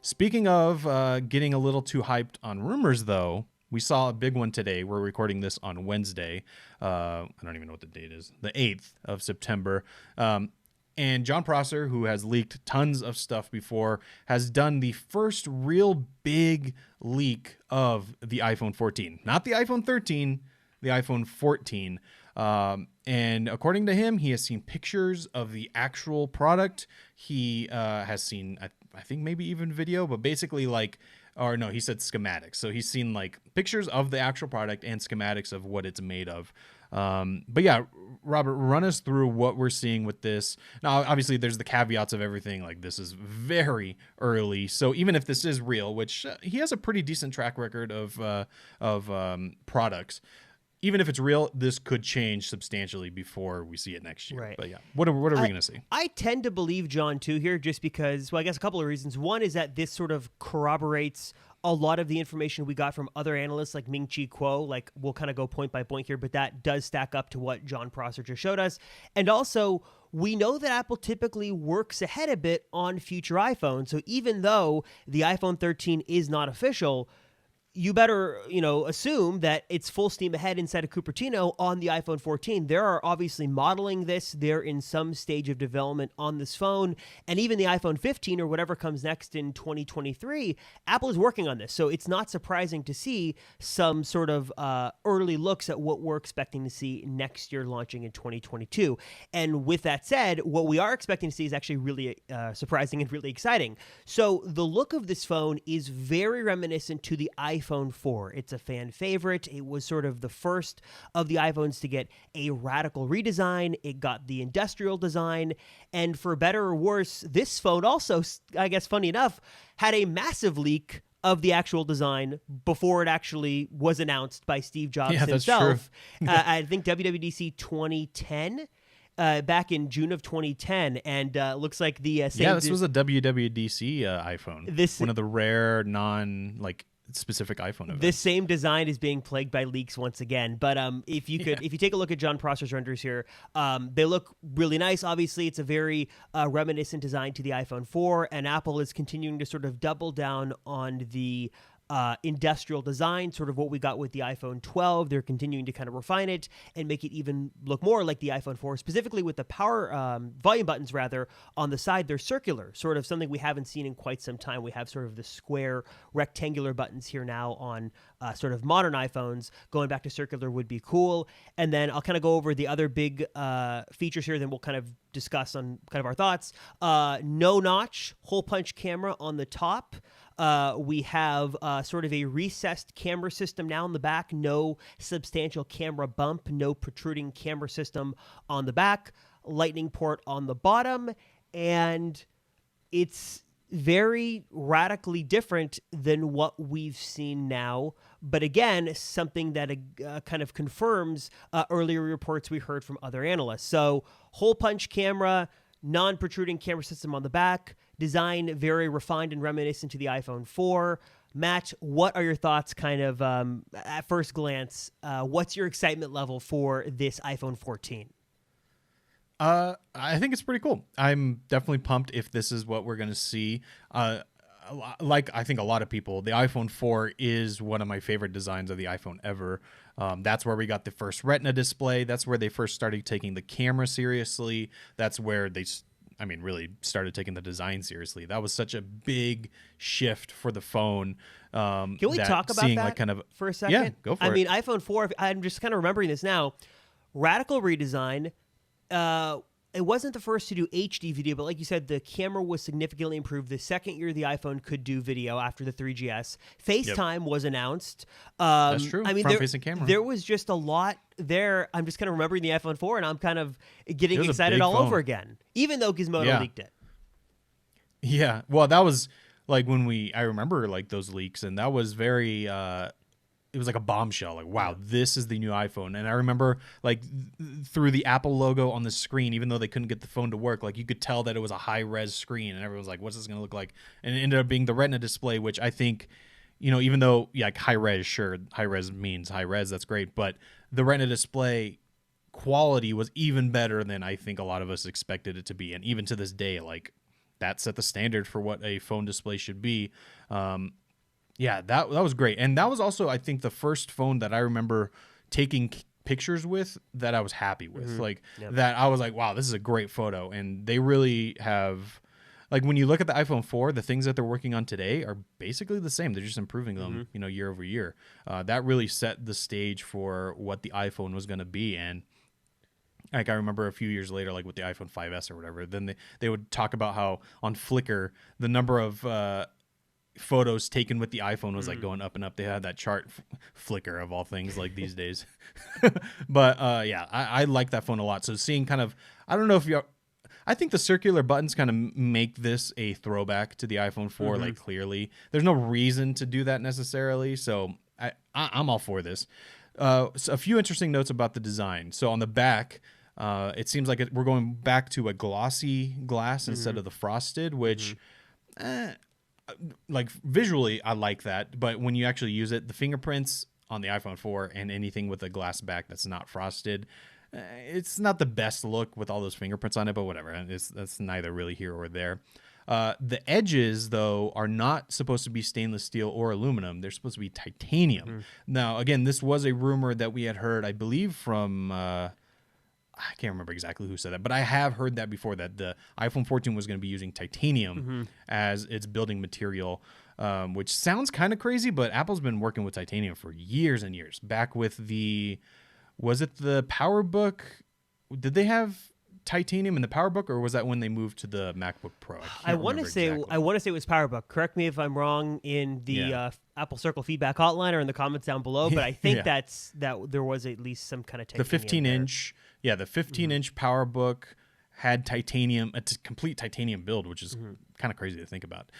Speaking of getting a little too hyped on rumors, though, we saw a big one today. We're recording this on Wednesday. I don't even know what the date is. The 8th of September. And Jon Prosser, who has leaked tons of stuff before, has done the first real big leak of the iPhone 14. Not the iPhone 13, the iPhone 14. And according to him, he has seen pictures of the actual product. He has seen, I think maybe even video, but basically like, or no, he said schematics. So he's seen like pictures of the actual product and schematics of what it's made of. But yeah, Robert, run us through what we're seeing with this. Now, obviously, there's the caveats of everything. Like, this is very early. So even if this is real, which he has a pretty decent track record of products, even if it's real, this could change substantially before we see it next year. Right. But yeah, what are we going to see? I tend to believe John, too, here, just because, well, I guess a couple of reasons. One is that this sort of corroborates a lot of the information we got from other analysts like Ming-Chi Kuo. Like, we'll kind of go point by point here, but that does stack up to what Jon Prosser just showed us. And also, we know that Apple typically works ahead a bit on future iPhones. So even though the iPhone 13 is not official, you better, assume that it's full steam ahead inside of Cupertino on the iPhone 14. They're obviously modeling this. They're in some stage of development on this phone. And even the iPhone 15 or whatever comes next in 2023, Apple is working on this. So it's not surprising to see some sort of early looks at what we're expecting to see next year launching in 2022. And with that said, what we are expecting to see is actually really surprising and really exciting. So the look of this phone is very reminiscent to the iPhone 4. It's a fan favorite. It was sort of the first of the iPhones to get a radical redesign. It got the industrial design. And for better or worse, this phone also, I guess funny enough, had a massive leak of the actual design before it actually was announced by Steve Jobs himself. That's true. I think WWDC 2010. Back in June of 2010, and looks like the same. Yeah, this was a WWDC iPhone. One of the rare specific iPhone events. This same design is being plagued by leaks once again. But if you take a look at Jon Prosser's renders here, they look really nice. Obviously, it's a very reminiscent design to the iPhone 4, and Apple is continuing to sort of double down on the industrial design, sort of what we got with the iPhone 12. They're continuing to kind of refine it and make it even look more like the iPhone 4, specifically with the power volume buttons, rather, on the side. They're circular, sort of something we haven't seen in quite some time. We have sort of the square rectangular buttons here now on sort of modern iPhones. Going back to circular would be cool. And then I'll kind of go over the other big features here, then we'll kind of discuss on kind of our thoughts. No notch, hole punch camera on the top. We have sort of a recessed camera system now in the back, no substantial camera bump, no protruding camera system on the back, lightning port on the bottom, and it's very radically different than what we've seen now. But again, something that kind of confirms earlier reports we heard from other analysts. So hole punch camera, non-protruding camera system on the back, design very refined and reminiscent to the iPhone 4. Matt, what are your thoughts kind of at first glance? What's your excitement level for this iPhone 14? I think it's pretty cool. I'm definitely pumped if this is what we're going to see. Like I think a lot of people, the iPhone 4 is one of my favorite designs of the iPhone ever. That's where we got the first Retina display. That's where they first started taking the camera seriously. That's where they really started taking the design seriously. That was such a big shift for the phone. Can we talk about that for a second? Yeah, go for it. iPhone 4, I'm just kind of remembering this now. Radical redesign. It wasn't the first to do HD video, but like you said, the camera was significantly improved the second year the iPhone could do video after the 3GS. FaceTime was announced. That's true. Front-facing camera. There was just a lot there. I'm just kind of remembering the iPhone 4, and I'm kind of getting excited all over again, even though Gizmodo leaked it. Yeah. Well, that was like I remember like those leaks, and that was very... it was like a bombshell. Like, wow, this is the new iPhone. And I remember like through the Apple logo on the screen, even though they couldn't get the phone to work, like you could tell that it was a high res screen, and everyone was like, what's this going to look like? And it ended up being the Retina display, which I think, even though like high res, sure, high res means high res, that's great. But the Retina display quality was even better than I think a lot of us expected it to be. And even to this day, like that set the standard for what a phone display should be. Yeah, that was great. And that was also, I think, the first phone that I remember taking pictures with that I was happy with. Like that I was like, wow, this is a great photo. And they really have, like, when you look at the iPhone 4, the things that they're working on today are basically the same. They're just improving them, year over year. That really set the stage for what the iPhone was going to be. And like I remember a few years later, like with the iPhone 5S or whatever, then they would talk about how on Flickr, the number of photos taken with the iPhone was like going up and up. They had that chart, Flickr of all things, like these days. But yeah, I like that phone a lot. So seeing kind of, I don't know if I think the circular buttons kind of make this a throwback to the iPhone 4, like clearly. There's no reason to do that necessarily, so I'm all for this. So a few interesting notes about the design. So on the back, it seems like we're going back to a glossy glass instead of the frosted, which... like visually I like that, but when you actually use it, the fingerprints on the iPhone 4 and anything with a glass back that's not frosted, it's not the best look with all those fingerprints on it, but whatever. That's neither really here or there. The edges, though, are not supposed to be stainless steel or aluminum. They're supposed to be titanium. Now, again, this was a rumor that we had heard, I believe, from... I can't remember exactly who said that, but I have heard that before, that the iPhone 14 was going to be using titanium as its building material, which sounds kind of crazy, but Apple's been working with titanium for years and years. Back with was it the PowerBook? Did they have titanium in the PowerBook, or was that when they moved to the MacBook Pro? I want to say it was PowerBook. Correct me if I'm wrong in the Apple Circle feedback hotline or in the comments down below, but I think that there was at least some kind of titanium. The 15-inch. Yeah, the 15-inch PowerBook had titanium, a complete titanium build, which is kind of crazy to think about.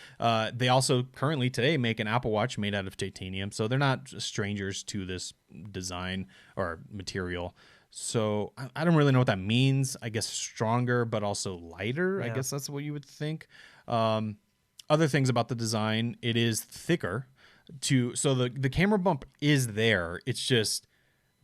They also currently today make an Apple Watch made out of titanium, so they're not strangers to this design or material. So I don't really know what that means. I guess stronger, but also lighter. Yeah. I guess that's what you would think. Other things about the design, it is thicker. So the camera bump is there. It's just...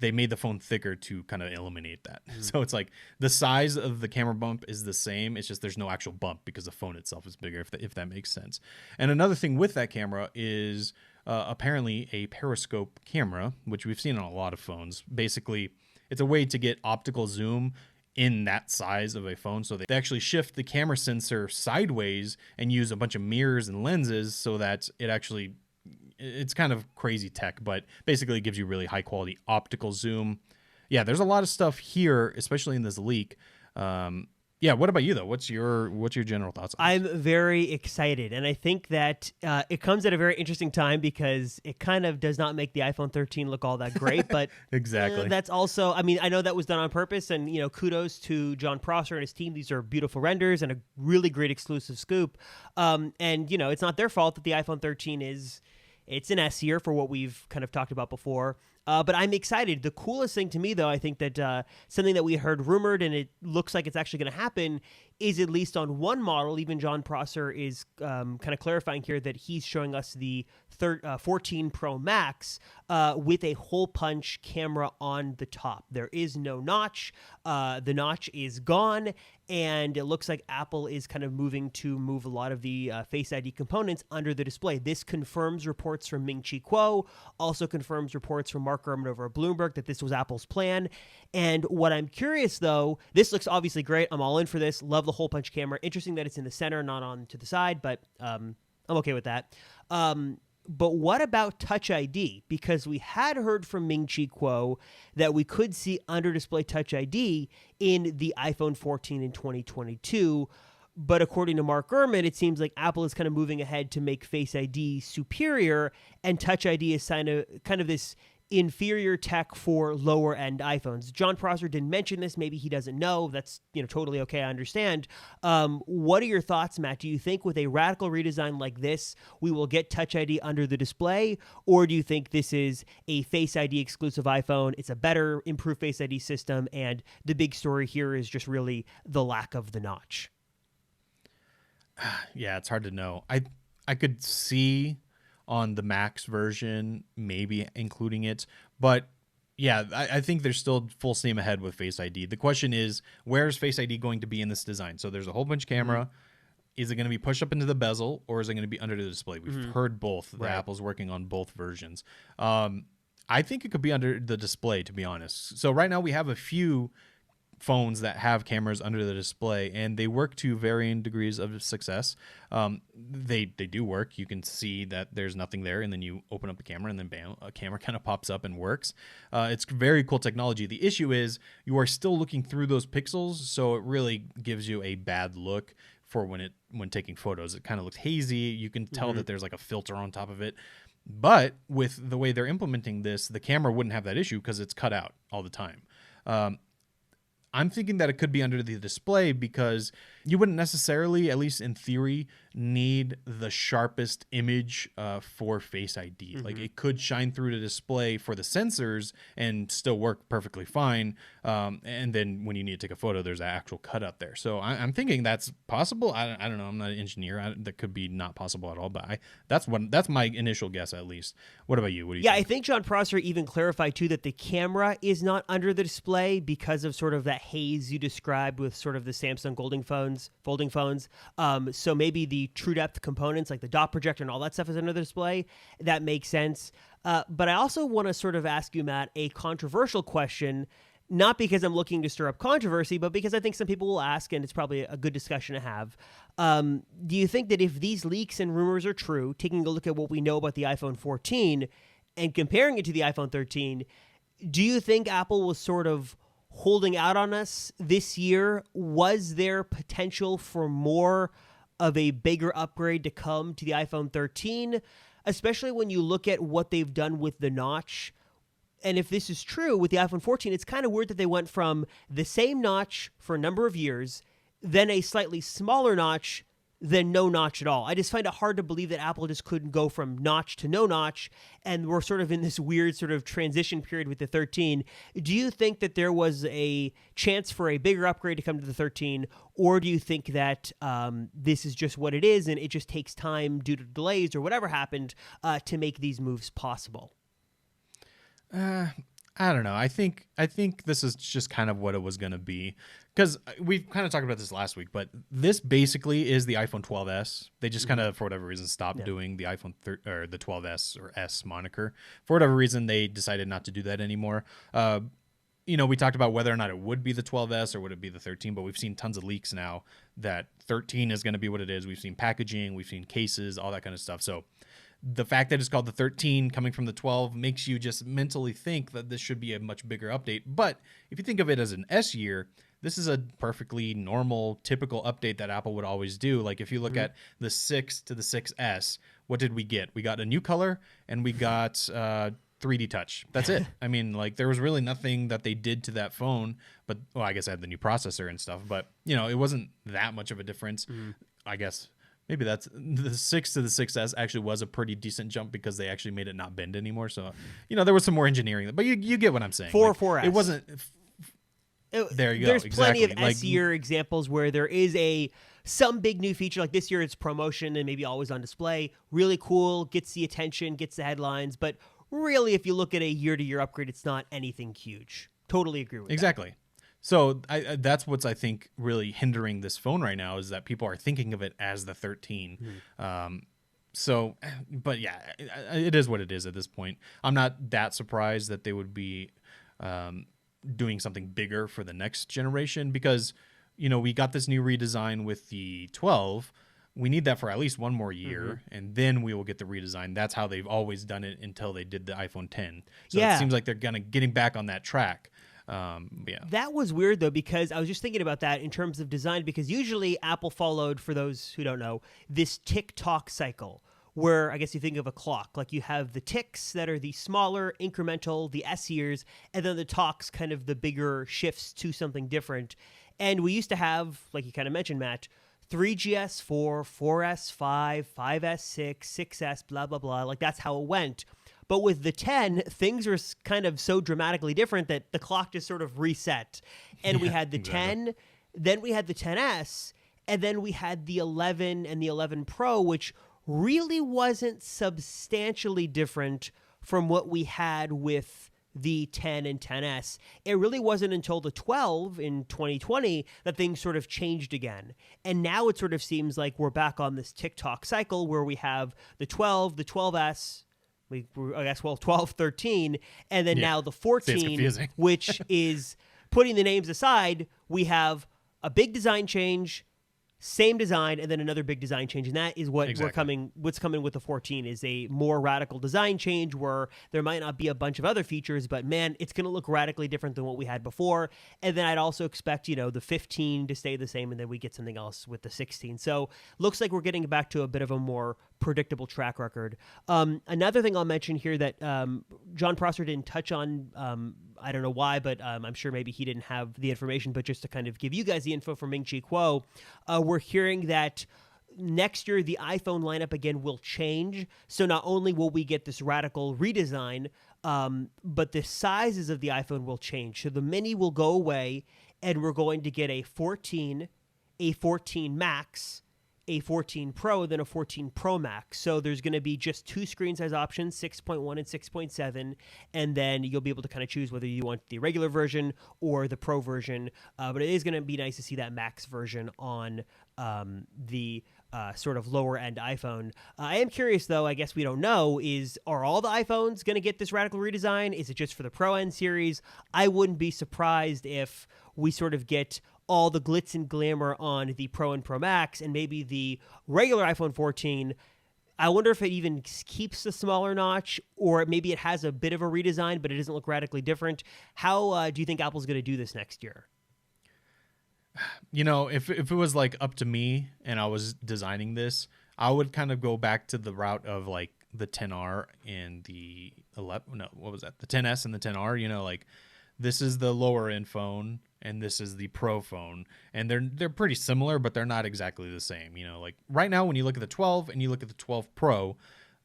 they made the phone thicker to kind of eliminate that. So it's like the size of the camera bump is the same. It's just there's no actual bump because the phone itself is bigger, if that makes sense. And another thing with that camera is apparently a periscope camera, which we've seen on a lot of phones. Basically, it's a way to get optical zoom in that size of a phone. So they actually shift the camera sensor sideways and use a bunch of mirrors and lenses so that it actually... it's kind of crazy tech, but basically it gives you really high quality optical zoom. Yeah, there's a lot of stuff here, especially in this leak. Yeah, what about you though? What's your general thoughts on this? I'm very excited, and I think that it comes at a very interesting time because it kind of does not make the iPhone 13 look all that great, but exactly. That's also, I mean, I know that was done on purpose, and kudos to Jon Prosser and his team. These are beautiful renders and a really great exclusive scoop. And it's not their fault that the iPhone 13 it's an S here for what we've kind of talked about before. But I'm excited. The coolest thing to me, though, I think that something that we heard rumored and it looks like it's actually going to happen is, at least on one model, even Jon Prosser is kind of clarifying here that he's showing us the 14 Pro Max with a hole punch camera on the top. There is no notch. The notch is gone. And it looks like Apple is kind of moving to move a lot of the Face ID components under the display. This confirms reports from Ming-Chi Kuo, also confirms reports from Mark Gurman over at Bloomberg that this was Apple's plan. And what I'm curious, though, this looks obviously great. I'm all in for this. Love the hole punch camera. Interesting that it's in the center, not on to the side, but I'm okay with that. But what about Touch ID? Because we had heard from Ming-Chi Kuo that we could see under-display Touch ID in the iPhone 14 in 2022. But according to Mark Gurman, it seems like Apple is kind of moving ahead to make Face ID superior, and Touch ID is kind of this inferior tech for lower end iPhones. Jon Prosser didn't mention this. Maybe he doesn't know. That's totally okay. I understand. What are your thoughts, Matt? Do you think with a radical redesign like this, we will get Touch ID under the display, or do you think this is a Face ID exclusive iPhone? It's a better, improved Face ID system, and the big story here is just really the lack of the notch. Yeah, it's hard to know. I could see on the Max version maybe including it, but yeah, I think there's still full steam ahead with Face ID. The question is, where's Face ID going to be in this design? So there's a whole bunch camera. is it going to be pushed up into the bezel or is it going to be under the display? We've heard both. Right. Apple's working on both versions. I think it could be under the display, to be honest. So right now we have a few phones that have cameras under the display, and they work to varying degrees of success. They do work. You can see that there's nothing there, and then you open up the camera, and then bam, a camera kind of pops up and works. It's very cool technology. The issue is you are still looking through those pixels, so it really gives you a bad look for when taking photos. It kind of looks hazy. You can tell that there's like a filter on top of it. But with the way they're implementing this, the camera wouldn't have that issue because it's cut out all the time. I'm thinking that it could be under the display because you wouldn't necessarily, at least in theory, need the sharpest image for Face ID. Like it could shine through the display for the sensors and still work perfectly fine. And then when you need to take a photo, there's an actual cutout there. So I'm thinking that's possible. I don't know. I'm not an engineer. That could be not possible at all. But that's my initial guess, at least. What about you? What do you think? I think Jon Prosser even clarified too that the camera is not under the display because of sort of that haze you described with sort of the Samsung folding phones. So maybe the true depth components like the dot projector and all that stuff is under the display. That makes sense. But I also want to sort of ask you, Matt, a controversial question, not because I'm looking to stir up controversy, but because I think some people will ask, and it's probably a good discussion to have. Do you think that if these leaks and rumors are true, taking a look at what we know about the iPhone 14 and comparing it to the iPhone 13, do you think Apple was sort of holding out on us this year? Was there potential for more of a bigger upgrade to come to the iPhone 13, especially when you look at what they've done with the notch? And if this is true with the iPhone 14, it's kind of weird that they went from the same notch for a number of years, then a slightly smaller notch, then no notch at all. I just find it hard to believe that Apple just couldn't go from notch to no notch, and we're sort of in this weird sort of transition period with the 13. Do you think that there was a chance for a bigger upgrade to come to the 13, or do you think that this is just what it is and it just takes time due to delays or whatever happened to make these moves possible? I don't know. I think this is just kind of what it was going to be, because we've kind of talked about this last week, but this basically is the iPhone 12s. They just kind of, for whatever reason, stopped doing the iPhone or the 12s or S moniker. For whatever reason, they decided not to do that anymore. We talked about whether or not it would be the 12s or would it be the 13, but we've seen tons of leaks now that 13 is going to be what it is. We've seen packaging, we've seen cases, all that kind of stuff. So the fact that it's called the 13 coming from the 12 makes you just mentally think that this should be a much bigger update. But if you think of it as an S year, this is a perfectly normal, typical update that Apple would always do. Like if you look at the 6 to the 6S, what did we get? We got a new color and we got 3D touch. That's it. I mean, like there was really nothing that they did to that phone, but well, I guess I had the new processor and stuff, but it wasn't that much of a difference. I guess maybe that's the 6 to the 6S actually was a pretty decent jump because they actually made it not bend anymore. So, there was some more engineering, but you get what I'm saying. 4S. It wasn't. There you go. There's exactly. plenty of S-year examples where there is some big new feature. Like this year, it's promotion and maybe always on display. Really cool, gets the attention, gets the headlines. But really, if you look at a year-to-year upgrade, it's not anything huge. Totally agree with that. Exactly. So that's what's, I think, really hindering this phone right now is that people are thinking of it as the 13. But yeah, it is what it is at this point. I'm not that surprised that they would be doing something bigger for the next generation because, we got this new redesign with the 12. We need that for at least one more year, and then we will get the redesign. That's how they've always done it until they did the iPhone 10. So it seems like they're getting back on that track. That was weird, though, because I was just thinking about that in terms of design, because usually Apple followed, for those who don't know, this tick-tock cycle, where I guess you think of a clock. Like you have the ticks that are the smaller, incremental, the S years, and then the talks, kind of the bigger shifts to something different. And we used to have, like you kind of mentioned, Matt, 3GS 4, 4S 5, 5S 6, 6S, blah, blah, blah. Like that's how it went. But with the 10, things are kind of so dramatically different that the clock just sort of reset. And we had the 10, then we had the 10S, and then we had the 11 and the 11 Pro, which really wasn't substantially different from what we had with the 10 and 10s, it really wasn't until the 12 in 2020 that things sort of changed again. And now it sort of seems like we're back on this TikTok cycle where we have the 12, the 12s, I guess, 12, 13, and then now the 14, which is, putting the names aside, we have a big design change, same design, and then another big design change, and that is what what's coming with the 14 is a more radical design change where there might not be a bunch of other features, but man, it's going to look radically different than what we had before. And then I'd also expect, the 15 to stay the same, and then we get something else with the 16. So looks like we're getting back to a bit of a more predictable track record. Another thing I'll mention here that Jon Prosser didn't touch on, I don't know why, but I'm sure maybe he didn't have the information, but just to kind of give you guys the info from Ming-Chi Kuo, we're hearing that next year the iPhone lineup again will change. So not only will we get this radical redesign, but the sizes of the iPhone will change. So the mini will go away, and we're going to get a 14, a 14 Max, a 14 Pro, then a 14 Pro Max. So there's going to be just two screen size options, 6.1 and 6.7, and then you'll be able to kind of choose whether you want the regular version or the Pro version. But it is going to be nice to see that Max version on the sort of lower end iPhone. I am curious though, I guess we don't know, are all the iPhones going to get this radical redesign? Is it just for the Pro end series? I wouldn't be surprised if we sort of get all the glitz and glamour on the Pro and Pro Max, and maybe the regular iPhone 14. I wonder if it even keeps the smaller notch, or maybe it has a bit of a redesign, but it doesn't look radically different. How do you think Apple's going to do this next year? If it was like up to me and I was designing this, I would kind of go back to the route of like the 10R and the 11. No, what was that? The 10S and the 10R. Like this is the lower end phone, and this is the Pro phone, and they're pretty similar, but they're not exactly the same. Like right now when you look at the 12 and you look at the 12 Pro,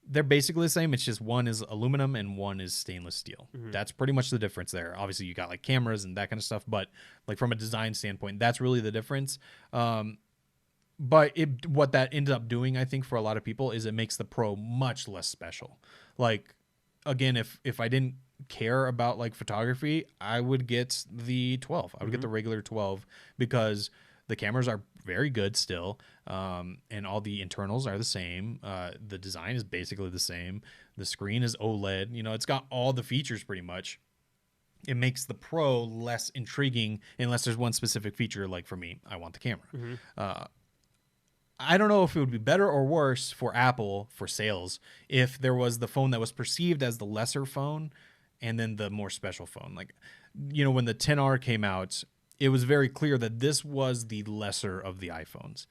they're basically the same. It's just one is aluminum and one is stainless steel. Mm-hmm. That's pretty much the difference there. Obviously you got like cameras and that kind of stuff, but like from a design standpoint, that's really the difference. But what that ended up doing, I think, for a lot of people is it makes the Pro much less special. Like, again, if I didn't care about like photography, I would get the 12. I would get the regular 12 because the cameras are very good still, and all the internals are the same. The design is basically the same. The screen is OLED. It's got all the features pretty much. It makes the Pro less intriguing unless there's one specific feature. Like for me, I want the camera. Mm-hmm. I don't know if it would be better or worse for Apple for sales if there was the phone that was perceived as the lesser phone and then the more special phone. Like, when the 10R came out, it was very clear that this was the lesser of the iPhones.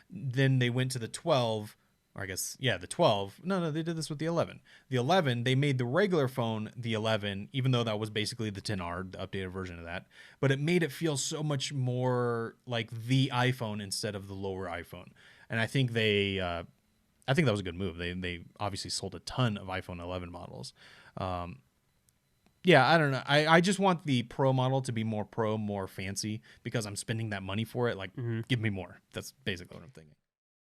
Then they went to the 12, or I guess, the 12. No, they did this with the 11. The 11, they made the regular phone the 11, even though that was basically the 10R, the updated version of that. But it made it feel so much more like the iPhone instead of the lower iPhone. And I think that was a good move. They obviously sold a ton of iPhone 11 models. I don't know. I just want the Pro model to be more Pro, more fancy, because I'm spending that money for it. Like, give me more. That's basically what I'm thinking.